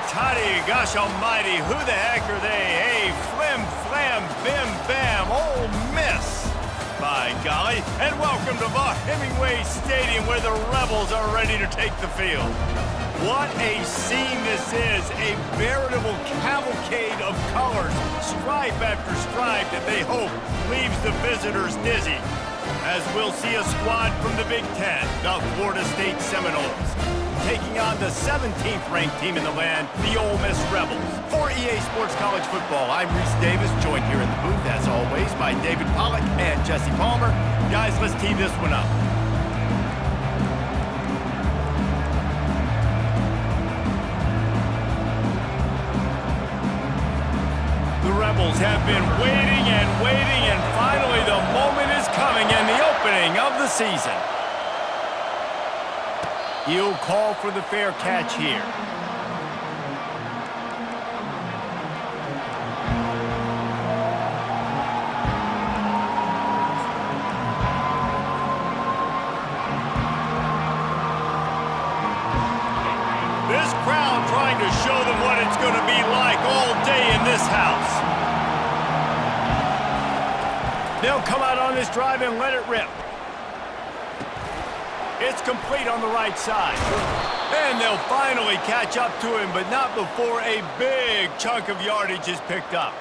Toddy, gosh almighty, who the heck are they? Hey, flim, flam, bim, bam, Ole Miss. By golly, and welcome to Vaught Hemingway Stadium where the Rebels are ready to take the field. What a scene this is, a veritable cavalcade of colors, stripe after stripe that they hope leaves the visitors dizzy. As we'll see a squad from the Big Ten, the Florida State Seminoles, taking on the 17th ranked team in the land, the Ole Miss Rebels. For EA Sports College Football, I'm Reese Davis, joined here in the booth, as always, by David Pollack and Jesse Palmer. Guys, let's tee this one up. The Rebels have been waiting, and finally the moment is coming and the opening of the season. He'll call for the fair catch here. This crowd trying to show them what it's going to be like all day in this house. They'll come out on this drive and let it rip. It's complete on the right side. And they'll finally catch up to him, but not before a big chunk of yardage is picked up.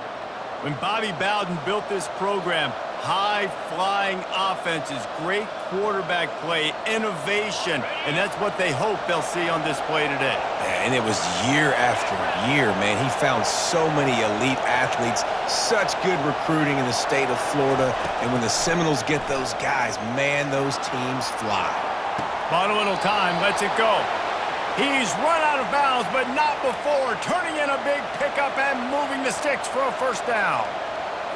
When Bobby Bowden built this program, high-flying offenses, great quarterback play, innovation, and that's what they hope they'll see on display today. And it was year after year, man. He found so many elite athletes, such good recruiting in the state of Florida, and when the Seminoles get those guys, man, those teams fly. Monumental time, lets it go. He's run out of bounds, but not before turning in a big pickup and moving the sticks for a first down.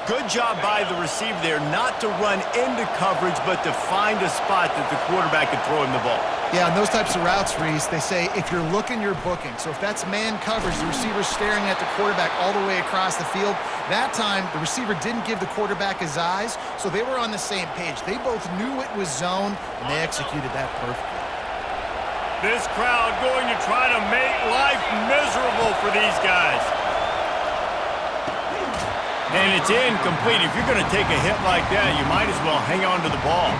Good job by the receiver there not to run into coverage, but to find a spot that the quarterback could throw him the ball. Yeah, on those types of routes, Reese, they say if you're looking, you're booking. So if that's man coverage, the receiver's staring at the quarterback all the way across the field. That time, the receiver didn't give the quarterback his eyes, so they were on the same page. They both knew it was zone, and they executed that perfectly. This crowd going to try to make life miserable for these guys. And it's incomplete. If you're going to take a hit like that, you might as well hang on to the ball.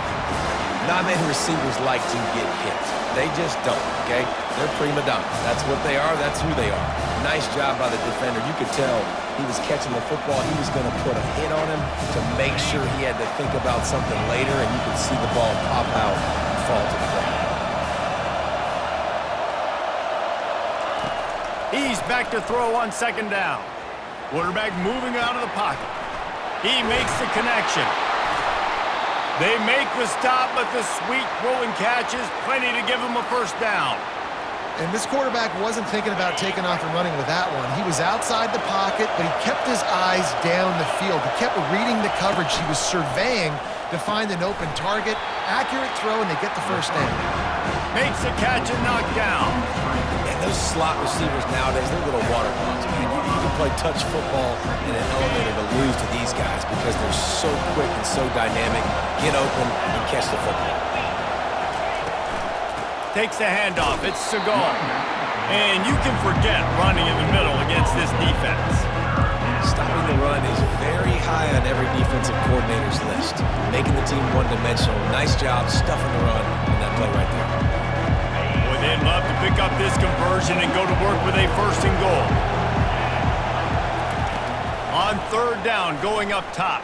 Not many receivers like to get hit. They just don't, okay? They're prima donnas. That's what they are. That's who they are. Nice job by the defender. You could tell he was catching the football. He was going to put a hit on him to make sure he had to think about something later, and you could see the ball pop out and fall to the ground. He's back to throw on second down. Quarterback moving out of the pocket. He makes the connection. They make the stop, but the sweet throw and catch is plenty to give him a first down. And this quarterback wasn't thinking about taking off and running with that one. He was outside the pocket, but he kept his eyes down the field. He kept reading the coverage. He was surveying to find an open target. Accurate throw, and they get the first down. Makes the catch and knocked down. And those slot receivers nowadays, they're little water dogs, man. You can play touch football in an elevator to lose to these guys because they're so quick and so dynamic. Get open and catch the football. Takes the handoff. It's Segar. And you can forget running in the middle against this defense. Stopping the run is very high on every defensive coordinator's list. Making the team one-dimensional. Nice job stuffing the run on that play right there. Boy, they'd love to pick up this conversion and go to work with a first and goal. On third down, going up top.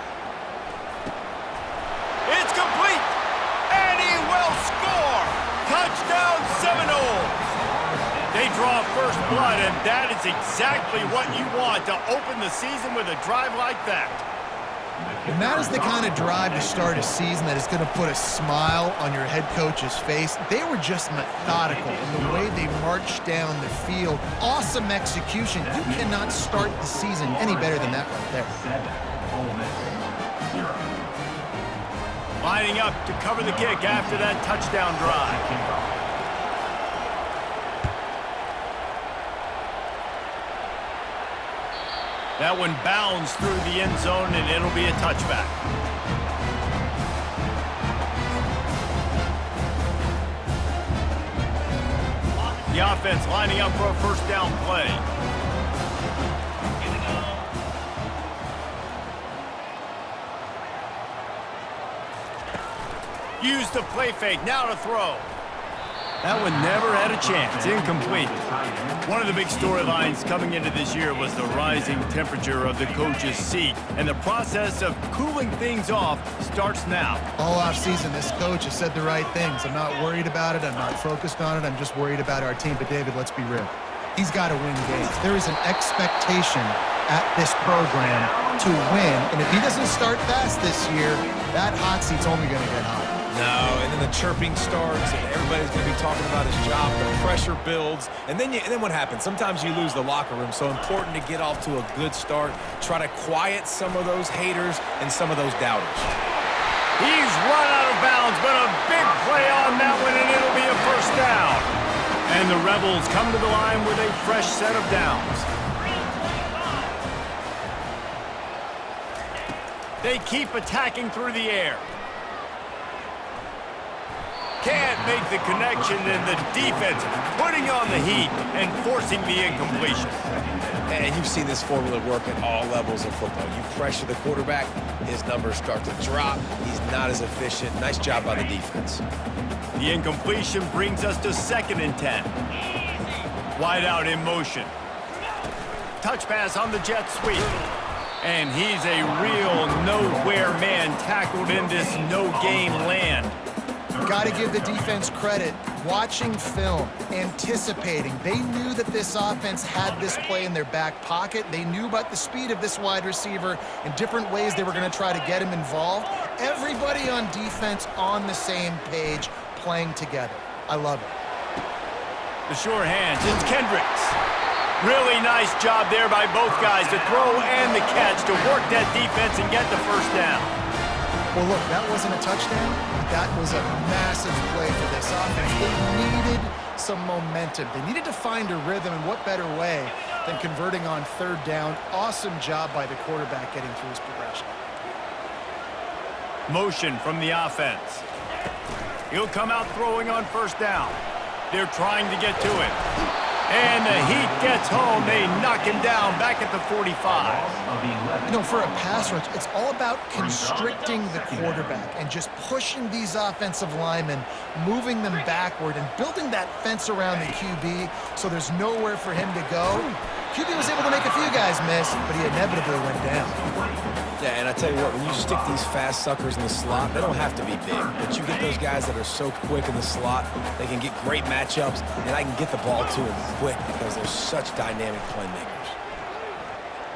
It's complete, and he will score! Touchdown Seminoles! They draw first blood, and that is exactly what you want to open the season with a drive like that. And that is the kind of drive to start a season that is going to put a smile on your head coach's face. They were just methodical in the way they marched down the field. Awesome execution. You cannot start the season any better than that right there. Lining up to cover the kick after that touchdown drive. That one bounds through the end zone, and it'll be a touchback. The offense lining up for a first down play. Use the play fake, now to throw. That one never had a chance, incomplete. One of the big storylines coming into this year was the rising temperature of the coach's seat, and the process of cooling things off starts now. All offseason, this coach has said the right things. I'm not worried about it. I'm not focused on it. I'm just worried about our team. But, David, let's be real. He's got to win games. There is an expectation at this program to win, and if he doesn't start fast this year, that hot seat's only going to get hot. No, and then the chirping starts, and everybody's going to be talking about his job. The pressure builds, and then what happens? Sometimes you lose the locker room, so important to get off to a good start. Try to quiet some of those haters and some of those doubters. He's run out of bounds, but a big play on that one, and it'll be a first down. And the Rebels come to the line with a fresh set of downs. They keep attacking through the air. Can't make the connection, and the defense putting on the heat and forcing the incompletion. And you've seen this formula work at all levels of football. You pressure the quarterback, his numbers start to drop. He's not as efficient. Nice job by the defense. The incompletion brings us to 2nd and 10. Wide out in motion. Touch pass on the jet sweep. And he's a real nowhere man tackled in this no-game land. Got to give the defense credit. Watching film, anticipating. They knew that this offense had this play in their back pocket. They knew about the speed of this wide receiver and different ways they were going to try to get him involved. Everybody on defense on the same page, playing together. I love it. The sure hands. It's Kendricks. Really nice job there by both guys to throw and the catch to work that defense and get the first down. Well, look, that wasn't a touchdown, but that was a massive play for this offense. They needed some momentum. They needed to find a rhythm, and what better way than converting on 3rd down. Awesome job by the quarterback getting through his progression. Motion from the offense. He'll come out throwing on 1st down. They're trying to get to it. And the heat gets home. They knock him down back at the 45. You know, for a pass rush, it's all about constricting the quarterback and just pushing these offensive linemen, moving them backward, and building that fence around the QB so there's nowhere for him to go. QB was able to make a few guys miss, but he inevitably went down. Yeah, and I tell you what, when you stick these fast suckers in the slot, they don't have to be big, but you get those guys that are so quick in the slot, they can get great matchups, and I can get the ball to them quick because they're such dynamic playmakers.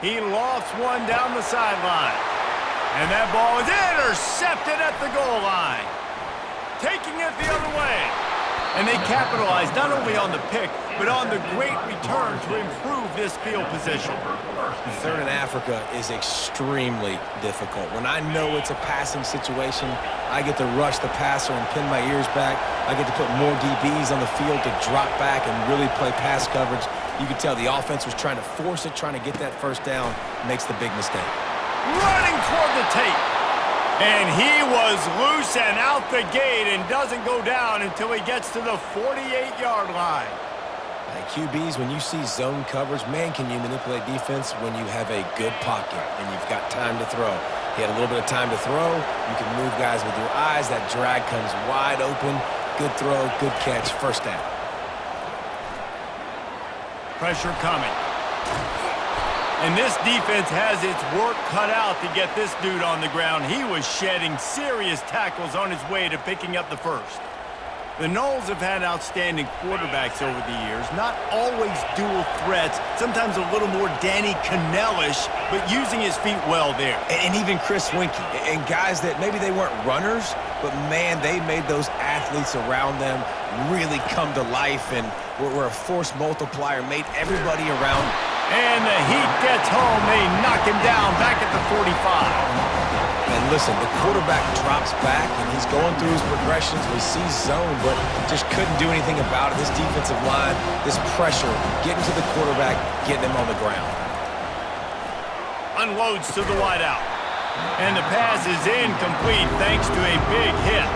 He lofts one down the sideline, and that ball is intercepted at the goal line. Taking it the other way. And they capitalize not only on the pick, but on the great return to improve this field position. 3rd and Africa is extremely difficult. When I know it's a passing situation, I get to rush the passer and pin my ears back. I get to put more DBs on the field to drop back and really play pass coverage. You can tell the offense was trying to force it, trying to get that 1st down, makes the big mistake. Running toward the tape. And he was loose and out the gate and doesn't go down until he gets to the 48-yard line. QBs, when you see zone coverage, man, can you manipulate defense when you have a good pocket and you've got time to throw. He had a little bit of time to throw. You can move guys with your eyes. That drag comes wide open. Good throw, good catch, 1st down. Pressure coming. And this defense has its work cut out to get this dude on the ground. He was shedding serious tackles on his way to picking up the 1st. The Noles have had outstanding quarterbacks over the years, not always dual threats, sometimes a little more Danny Cannell-ish, but using his feet well there. And even Chris Winkie, and guys that maybe they weren't runners, but man, they made those athletes around them really come to life and were a force multiplier, made everybody around. And the heat gets home. They knock him down back at the 45. And listen, the quarterback drops back, and he's going through his progressions. We see zone, but just couldn't do anything about it. This defensive line, this pressure, getting to the quarterback, getting him on the ground. Unloads to the wideout. And the pass is incomplete thanks to a big hit.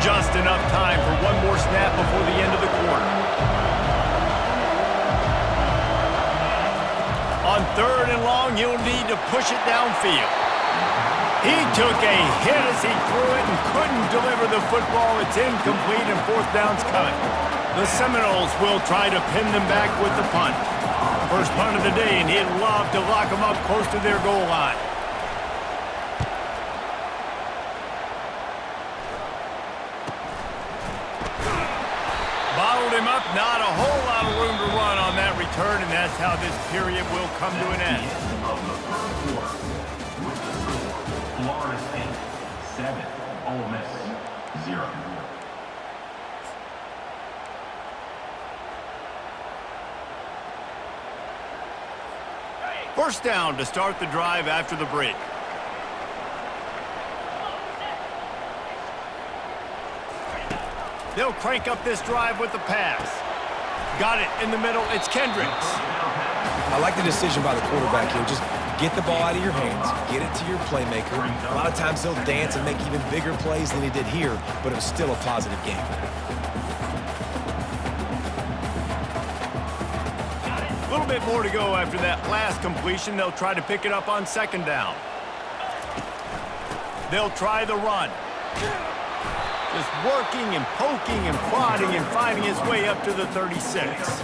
Just enough time for one more snap before the end of the quarter. On 3rd and long, he'll need to push it downfield. He took a hit as he threw it and couldn't deliver the football. It's incomplete and 4th down's coming. The Seminoles will try to pin them back with the punt. First punt of the day, and he'd love to lock them up close to their goal line. Bottled him up, not a whole lot of room to run on that return, and that's how this period will come to an end. Florida State 7, Ole Miss 0. First down to start the drive after the break. They'll crank up this drive with the pass. Got it in the middle. It's Kendricks. I like the decision by the quarterback here. Just get the ball out of your hands, get it to your playmaker. A lot of times he'll dance and make even bigger plays than he did here, but it was still a positive game. A little bit more to go after that last completion. They'll try to pick it up on 2nd down. They'll try the run. Just working and poking and prodding and finding his way up to the 36.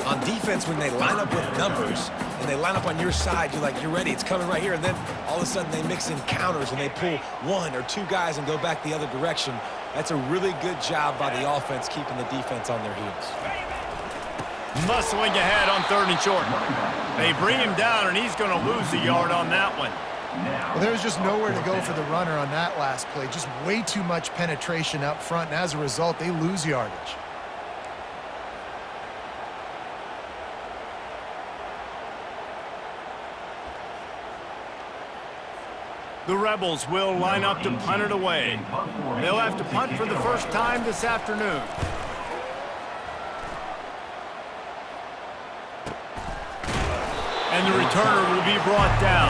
On defense, when they line up with numbers and they line up on your side, you're ready, it's coming right here. And then all of a sudden they mix in counters and they pull 1 or 2 guys and go back the other direction. That's a really good job by the offense keeping the defense on their heels. Muscling ahead on 3rd and short. They bring him down, and he's going to lose a yard on that one. Well, there was just nowhere to go for the runner on that last play. Just way too much penetration up front, and as a result, they lose yardage. The Rebels will line up to punt it away. They'll have to punt for the first time this afternoon. And the returner will be brought down.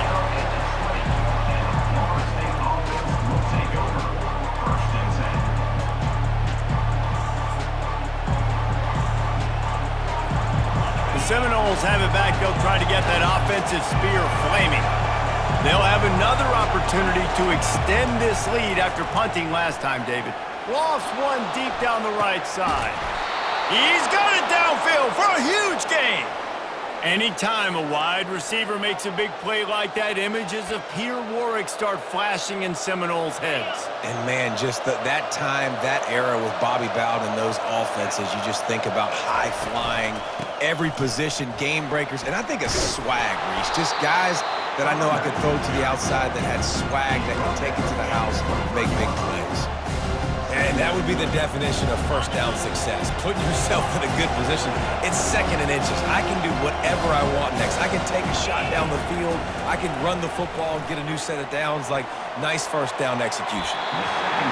The Seminoles have it back. They'll try to get that offensive spear flaming. They'll have another opportunity to extend this lead after punting last time, David. Lost one deep down the right side. He's got it downfield for a huge gain. Anytime a wide receiver makes a big play like that, images of Peter Warrick start flashing in Seminoles' heads. And, man, just that time, that era with Bobby Bowden and those offenses, you just think about high-flying, every position, game breakers, and I think of swag, Reese. Just guys that I know I could throw to the outside that had swag that could take it to the house and make big plays. And that would be the definition of first down success, putting yourself in a good position. It's 2nd and inches. I can do whatever I want next. I can take a shot down the field. I can run the football and get a new set of downs. Like, nice first down execution.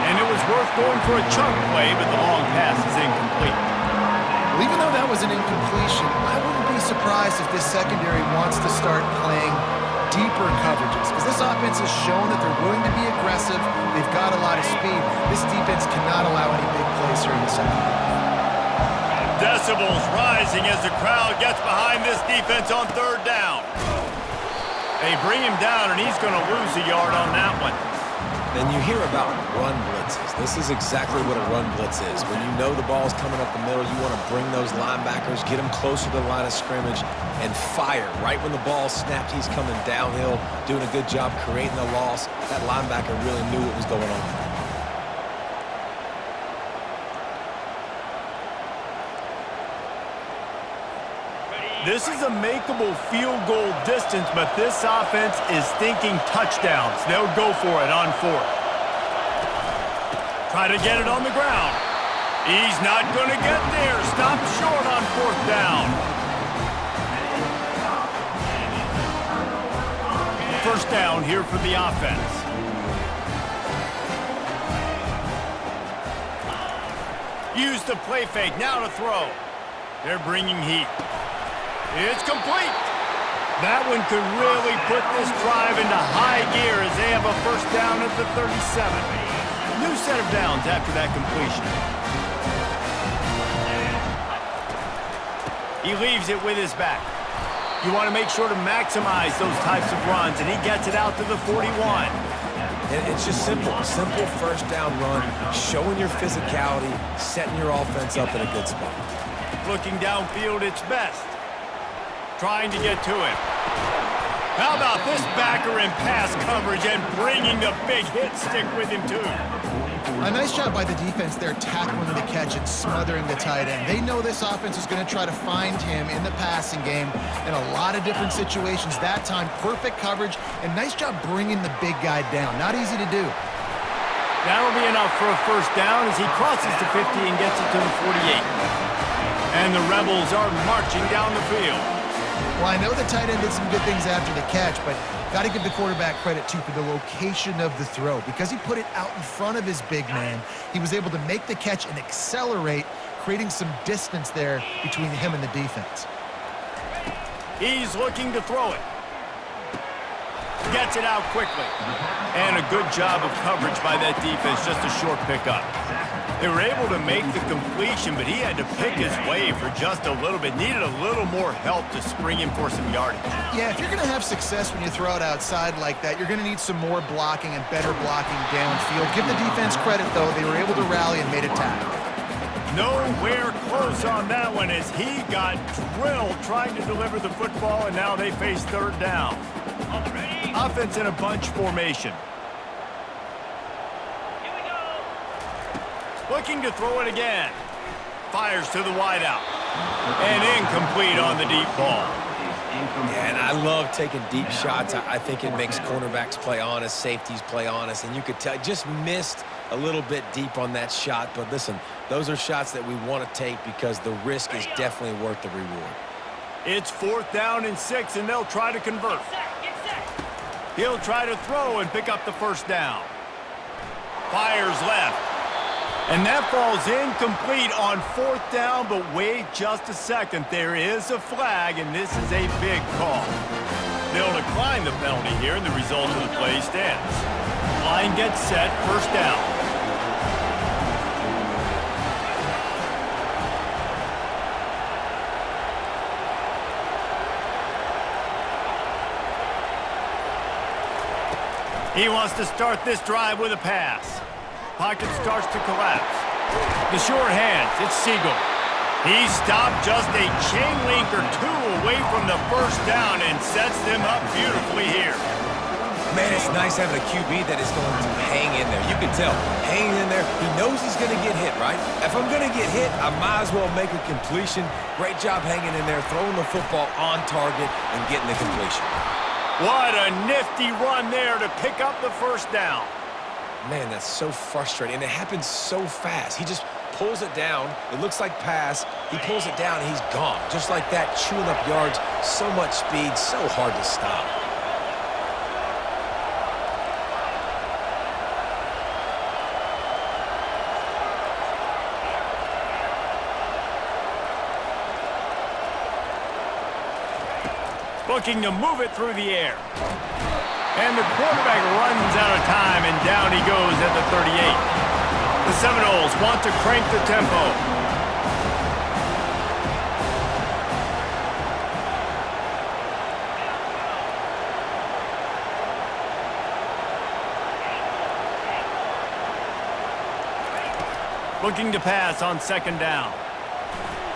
And it was worth going for a chunk play, but the long pass is incomplete. Well, even though that was an incompletion, I wouldn't be surprised if this secondary wants to start playing deeper coverages, because this offense has shown that they're willing to be aggressive. They've got a lot of speed. This defense cannot allow any big plays here in the second half. Decibels rising as the crowd gets behind this defense on 3rd down. They bring him down, and he's going to lose a yard on that one. And you hear about run blitzes. This is exactly what a run blitz is. When you know the ball's coming up the middle, you want to bring those linebackers, get them closer to the line of scrimmage, and fire. Right when the ball snapped, he's coming downhill, doing a good job creating the loss. That linebacker really knew what was going on. This is a makeable field goal distance, but this offense is thinking touchdowns. They'll go for it on 4th. Try to get it on the ground. He's not going to get there. Stop short on 4th down. First down here for the offense. Use the play fake. Now to throw. They're bringing heat. It's complete. That one could really put this drive into high gear as they have a first down at the 37. New set of downs after that completion. He leaves it with his back. You want to make sure to maximize those types of runs, and he gets it out to the 41. And it's just simple. Simple first down run, showing your physicality, setting your offense up in a good spot. Looking downfield, it's best. Trying to get to him. How about this backer in pass coverage and bringing the big hit stick with him, too? A nice job by the defense there, tackling the catch and smothering the tight end. They know this offense is going to try to find him in the passing game in a lot of different situations. That time, perfect coverage, and nice job bringing the big guy down. Not easy to do. That'll be enough for a first down as he crosses the 50 and gets it to the 48. And the Rebels are marching down the field. Well, I know the tight end did some good things after the catch, but got to give the quarterback credit, too, for the location of the throw. Because he put it out in front of his big man, he was able to make the catch and accelerate, creating some distance there between him and the defense. He's looking to throw it. Gets it out quickly. And a good job of coverage by that defense, just a short pickup. They were able to make the completion, but he had to pick his way for just a little bit. Needed a little more help to spring him for some yardage. Yeah, if you're going to have success when you throw it outside like that, you're going to need some more blocking and better blocking downfield. Give the defense credit, though. They were able to rally and made a tackle. Nowhere close on that one as he got drilled trying to deliver the football, and now they face third down. Offense in a bunch formation. Looking to throw it again. Fires to the wideout. And incomplete on the deep ball. Yeah, and I love taking deep shots. I think it makes cornerbacks play honest, safeties play honest, and you could tell just missed a little bit deep on that shot. But listen, those are shots that we want to take because the risk is definitely worth the reward. It's 4th down and 6, and they'll try to convert. He'll try to throw and pick up the first down. Fires left. And that falls incomplete on 4th down, but wait just a second. There is a flag, and this is a big call. They'll decline the penalty here, and the result of the play stands. Line gets set, first down. He wants to start this drive with a pass. Pocket starts to collapse. The short hands, it's Siegel. He stopped just a chain link or two away from the first down and sets them up beautifully here. Man, it's nice having a QB that is going to hang in there. You can tell, hanging in there, he knows he's going to get hit, right? If I'm going to get hit, I might as well make a completion. Great job hanging in there, throwing the football on target and getting the completion. What a nifty run there to pick up the first down. Man, that's so frustrating, and it happens so fast. He just pulls it down. It looks like pass. He pulls it down, and he's gone. Just like that, chewing up yards. So much speed, so hard to stop. Looking to move it through the air. And the quarterback runs out of time, and down he goes at the 38. The Seminoles want to crank the tempo. Looking to pass on 2nd down.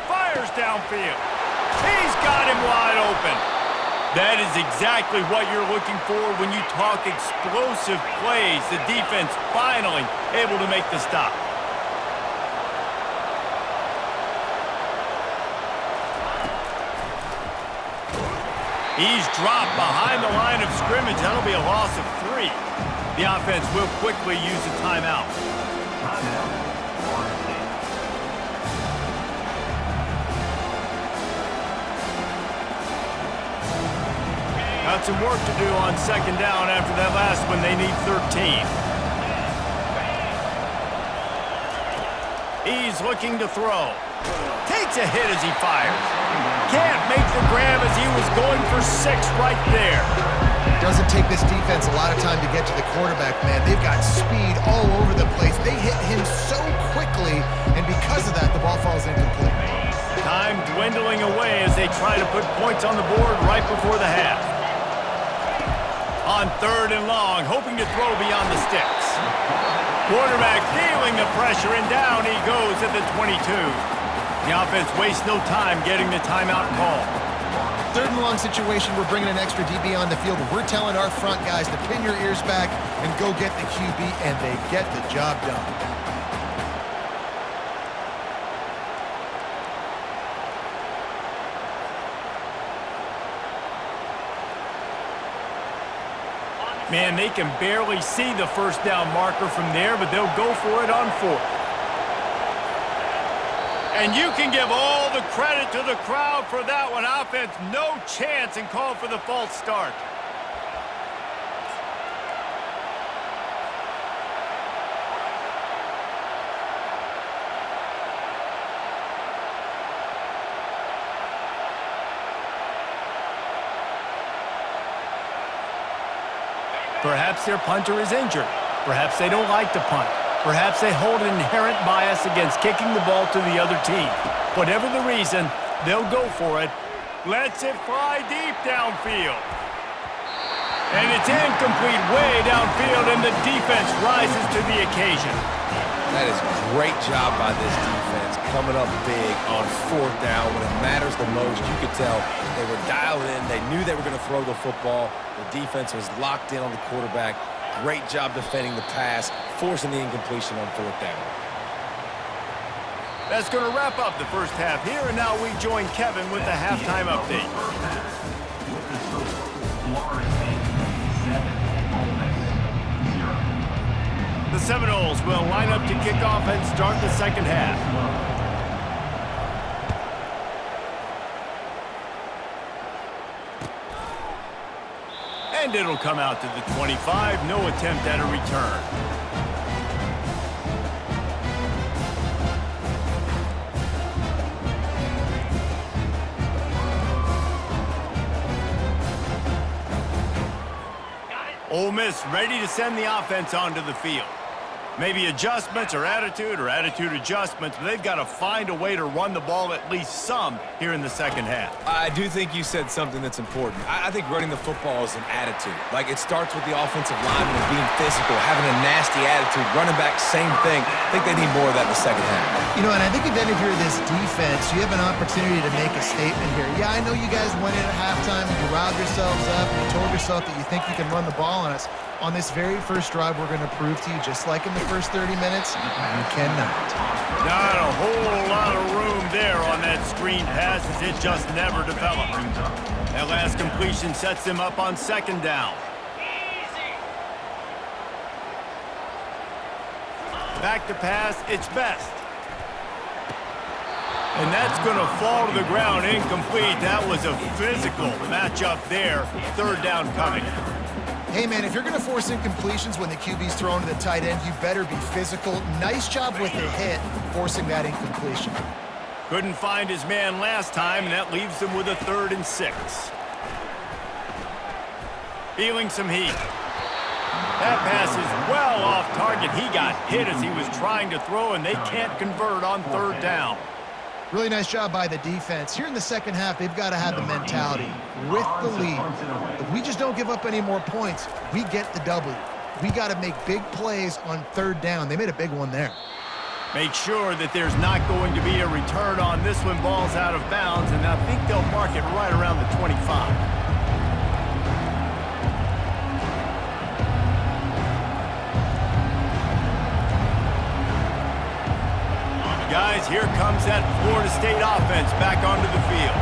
Fires downfield. He's got him wide open. That is exactly what you're looking for when you talk explosive plays. The defense finally able to make the stop. He's dropped behind the line of scrimmage. That'll be a loss of 3. The offense will quickly use a timeout. Got some work to do on 2nd down after that last one. They need 13. He's looking to throw. Takes a hit as he fires. Can't make the grab as he was going for 6 right there. Doesn't take this defense a lot of time to get to the quarterback, man. They've got speed all over the place. They hit him so quickly, and because of that, the ball falls incomplete. Time dwindling away as they try to put points on the board right before the half. On 3rd and long, hoping to throw beyond the sticks. Quarterback feeling the pressure, and down he goes at the 22. The offense wastes no time getting the timeout call. 3rd and long situation, we're bringing an extra DB on the field. We're telling our front guys to pin your ears back and go get the QB, and they get the job done. Man, they can barely see the first down marker from there, but they'll go for it on 4th. And you can give all the credit to the crowd for that one. Offense, no chance, and call for the false start. Perhaps their punter is injured. Perhaps they don't like to punt. Perhaps they hold an inherent bias against kicking the ball to the other team. Whatever the reason, they'll go for it. Lets it fly deep downfield. And it's incomplete way downfield, and the defense rises to the occasion. That is a great job by this defense, coming up big on 4th down when it matters the most. You could tell they were dialed in. They knew they were going to throw the football. The defense was locked in on the quarterback. Great job defending the pass, forcing the incompletion on 4th down. That's going to wrap up the first half here, and now we join Kevin with the halftime update. The Seminoles will line up to kick off and start the second half. And it'll come out to the 25. No attempt at a return. Ole Miss ready to send the offense onto the field. Maybe adjustments or attitude adjustments, but they've got to find a way to run the ball at least some here in the second half. I do think you said something that's important. I think running the football is an attitude. Like, it starts with the offensive lineman and being physical, having a nasty attitude. Running back, same thing. I think they need more of that in the second half. You know, and I think then if you're this defense, you have an opportunity to make a statement here. Yeah, I know you guys went in at halftime and you riled yourselves up and you told yourself that you think you can run the ball on us. On this very first drive, we're going to prove to you, just like in the first 30 minutes, you cannot. Not a whole lot of room there on that screen pass, as it just never developed. That last completion sets them up on 2nd down. Back to pass, it's Best. And that's going to fall to the ground incomplete. That was a physical matchup there. 3rd down coming. Hey, man, if you're going to force incompletions when the QB's thrown to the tight end, you better be physical. Nice job with the hit, forcing that incompletion. Couldn't find his man last time, and that leaves him with a 3rd and 6. Feeling some heat. That pass is well off target. He got hit as he was trying to throw, and they can't convert on 3rd down. Really nice job by the defense. Here in the second half, they've got to have the mentality. With the lead, if we just don't give up any more points, we get the W. We got to make big plays on 3rd down. They made a big one there. Make sure that there's not going to be a return on this when ball's out of bounds, and I think they'll mark it right around the 25. Guys, here comes that Florida State offense back onto the field.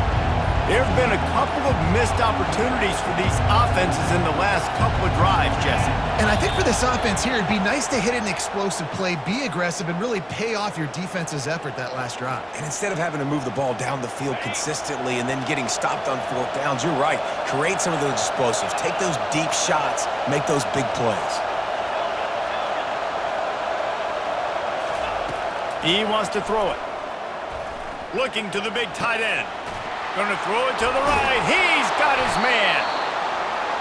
There have been a couple of missed opportunities for these offenses in the last couple of drives, Jesse. And I think for this offense here, it'd be nice to hit an explosive play, be aggressive, and really pay off your defense's effort that last drive. And instead of having to move the ball down the field consistently and then getting stopped on 4th downs, you're right. Create some of those explosives. Take those deep shots. Make those big plays. He wants to throw it. Looking to the big tight end. Going to throw it to the right. He's got his man.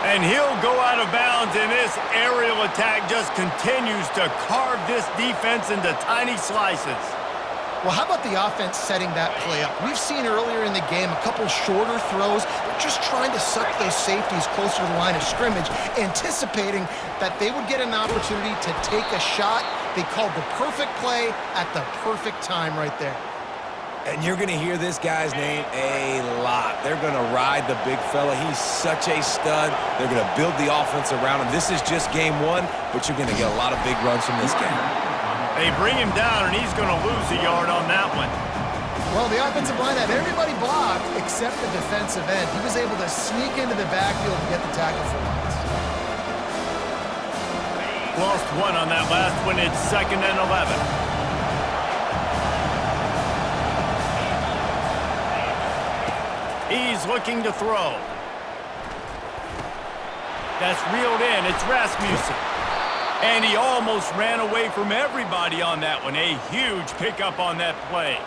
And he'll go out of bounds, and this aerial attack just continues to carve this defense into tiny slices. Well, how about the offense setting that play up? We've seen earlier in the game a couple shorter throws. They're just trying to suck those safeties closer to the line of scrimmage, anticipating that they would get an opportunity to take a shot. They called the perfect play at the perfect time right there. And you're going to hear this guy's name a lot. They're going to ride the big fella. He's such a stud. They're going to build the offense around him. This is just game one, but you're going to get a lot of big runs from this game. They bring him down, and he's going to lose a yard on that one. Well, the offensive line had everybody blocked except the defensive end. He was able to sneak into the backfield and get the tackle for once. Lost one on that last one. It's 2nd and 11. He's looking to throw. That's reeled in. It's Rasmussen. And he almost ran away from everybody on that one. A huge pickup on that play.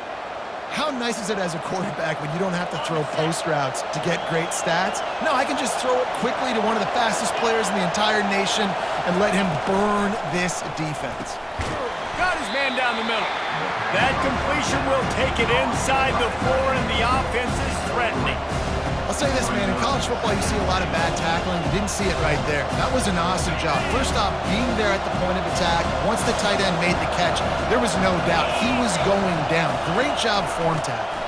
How nice is it as a quarterback when you don't have to throw post routes to get great stats? No, I can just throw it quickly to one of the fastest players in the entire nation and let him burn this defense. Got his man down the middle. That completion will take it inside the 4, and the offense is threatening. I'll say this, man, in college football you see a lot of bad tackling. You didn't see it right there. That was an awesome job. First off, being there at the point of attack, once the tight end made the catch, there was no doubt he was going down. Great job form tackle.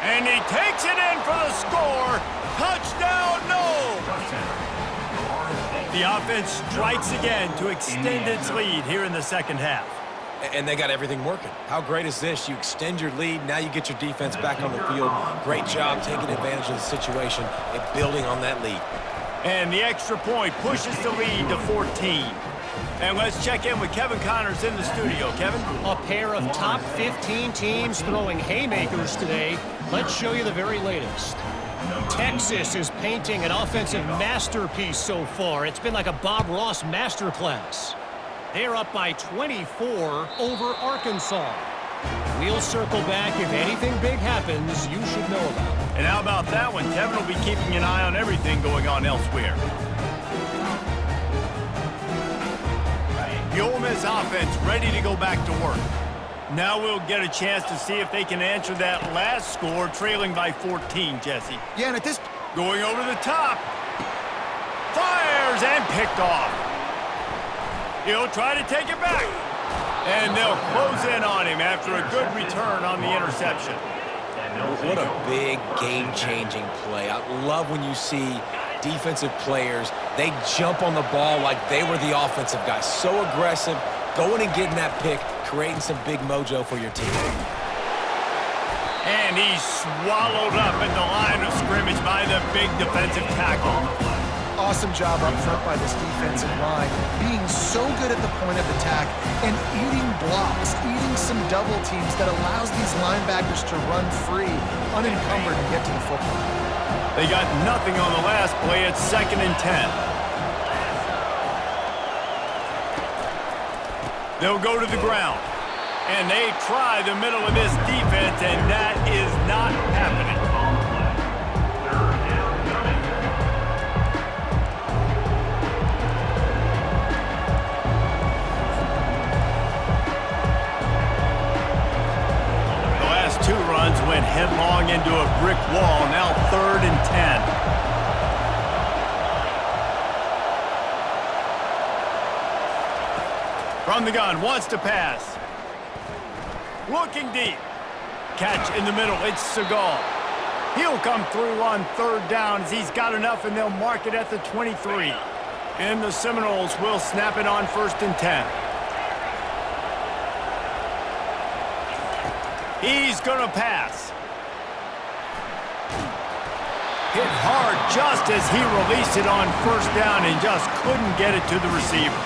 And he takes it in for the score. Touchdown, no! The offense strikes again to extend its lead here in the second half. And they got everything working. How great is this? You extend your lead, now you get your defense back on the field. Great job taking advantage of the situation and building on that lead. And the extra point pushes the lead to 14. And let's check in with Kevin Connors in the studio. Kevin? A pair of top 15 teams throwing haymakers today. Let's show you the very latest. Texas is painting an offensive masterpiece so far. It's been like a Bob Ross masterclass. They're up by 24 over Arkansas. We'll circle back. If anything big happens, you should know about it. And how about that one? Kevin will be keeping an eye on everything going on elsewhere. The Ole Miss offense ready to go back to work. Now we'll get a chance to see if they can answer that last score, trailing by 14, Jesse. Yeah, and at this... Going over the top. Fires and picked off. He'll try to take it back. And they'll close in on him after a good return on the interception. What a big game-changing play. I love when you see defensive players, they jump on the ball like they were the offensive guys. So aggressive, going and getting that pick, creating some big mojo for your team. And he's swallowed up at the line of scrimmage by the big defensive tackle. Awesome job up front by this defensive line, being so good at the point of attack and eating blocks, eating some double teams that allows these linebackers to run free, unencumbered, and get to the football. They got nothing on the last play. It's 2nd and 10. They'll go to the ground, and they try the middle of this defense, and that is not happening. Went headlong into a brick wall. Now 3rd and 10. From the gun, wants to pass. Looking deep. Catch in the middle. It's Segal. He'll come through on 3rd down as he's got enough, and they'll mark it at the 23. And the Seminoles will snap it on 1st and 10. He's going to pass. Hit hard just as he released it on 1st down and just couldn't get it to the receiver.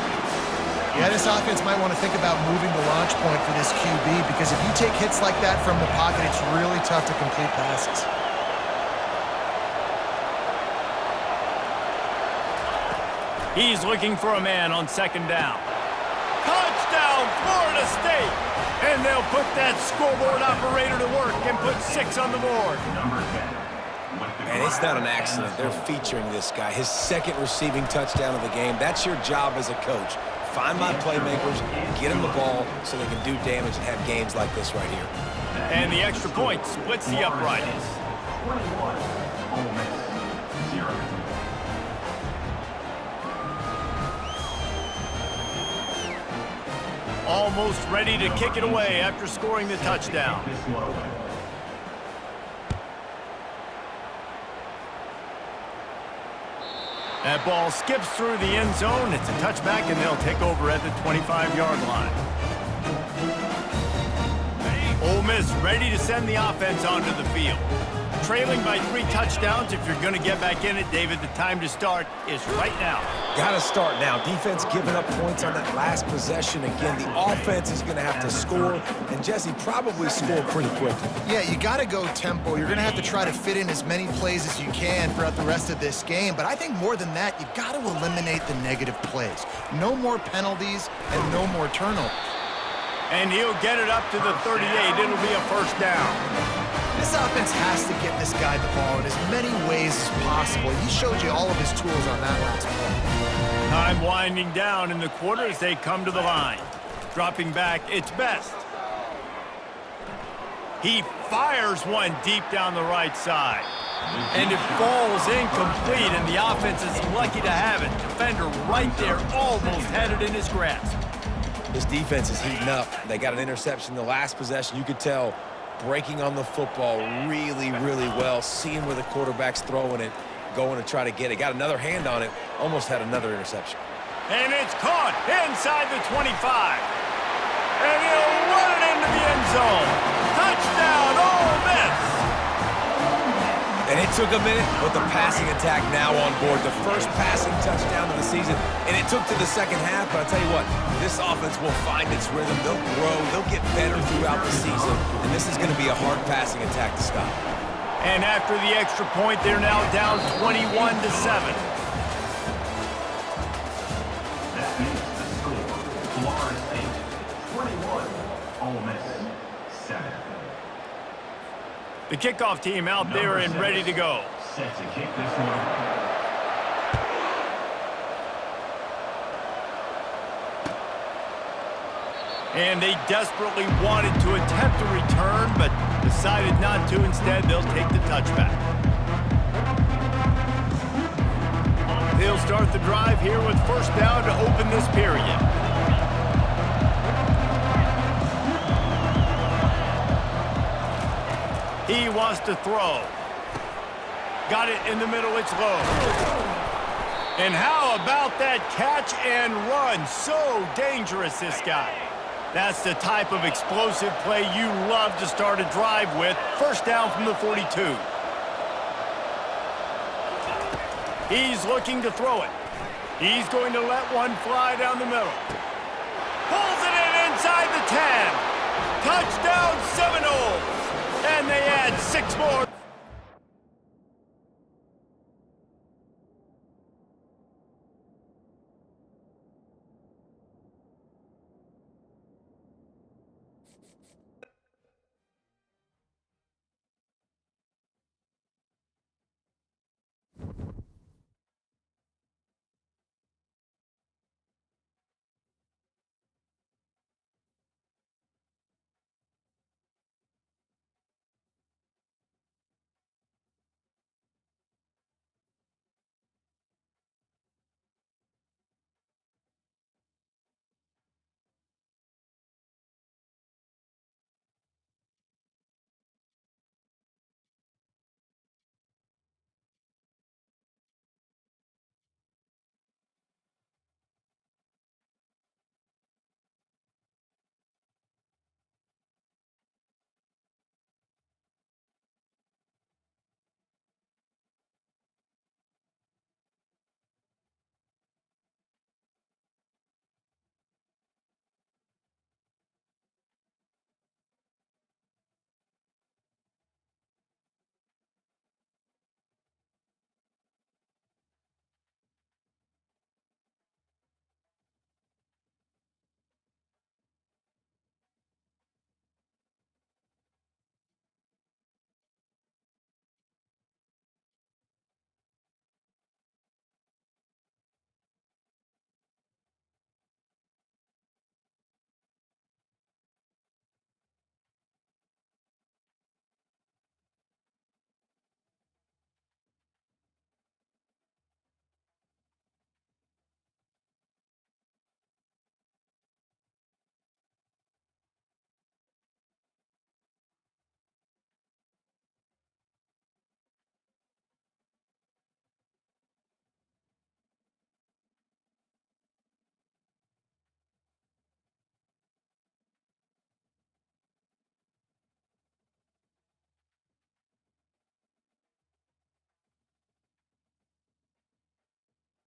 Yeah, this offense might want to think about moving the launch point for this QB because if you take hits like that from the pocket, it's really tough to complete passes. He's looking for a man on 2nd down. Touchdown, Florida State! And they'll put that scoreboard operator to work and put 6 on the board. And it's not an accident. They're featuring this guy. His second receiving touchdown of the game. That's your job as a coach. Find my playmakers, get them the ball so they can do damage and have games like this right here. And the extra point splits the uprights. 21, Ole Miss, 0. Almost ready to kick it away after scoring the touchdown. This one away. That ball skips through the end zone. It's a touchback, and they'll take over at the 25-yard line. Ole Miss ready to send the offense onto the field. Trailing by 3 touchdowns. If you're going to get back in it, David, the time to start is right now. Got to start now. Defense giving up points on that last possession. Again, the offense is going to have to score, and Jesse probably score pretty quickly. Yeah, you got to go tempo. You're going to have to try to fit in as many plays as you can throughout the rest of this game. But I think more than that, you got to eliminate the negative plays. No more penalties and no more turnovers. And he'll get it up to the 38. It'll be a first down. This offense has to get this guy the ball in as many ways as possible. He showed you all of his tools on that last play. Time winding down in the quarter as they come to the line. Dropping back, it's Best. He fires one deep down the right side. And it falls incomplete, and the offense is lucky to have it. Defender right there almost had it in his grasp. This defense is heating up. They got an interception the last possession. You could tell breaking on the football really, really well, seeing where the quarterback's throwing it, going to try to get it. Got another hand on it, almost had another interception. And it's caught inside the 25. And he'll run it into the end zone. Touchdown, Ole Miss. And it took a minute, but the passing attack now on board. The first passing touchdown of the season, and it took to the second half, but I'll tell you what, this offense will find its rhythm. They'll grow. They'll get better throughout the season, and this is going to be a hard passing attack to stop. And after the extra point, they're now down 21-7. That makes the score. Florida State, 21, Ole Miss, 7. The kickoff team out there and ready to go. Set to kick this one. And they desperately wanted to attempt a return, but decided not to. Instead, they'll take the touchback. They'll start the drive here with first down to open this period. He wants to throw. Got it in the middle, it's low. And how about that catch and run? So dangerous, this guy. That's the type of explosive play you love to start a drive with. First down from the 42. He's looking to throw it. He's going to let one fly down the middle. Pulls it in inside the 10. Touchdown Seminoles. And they add 6 more.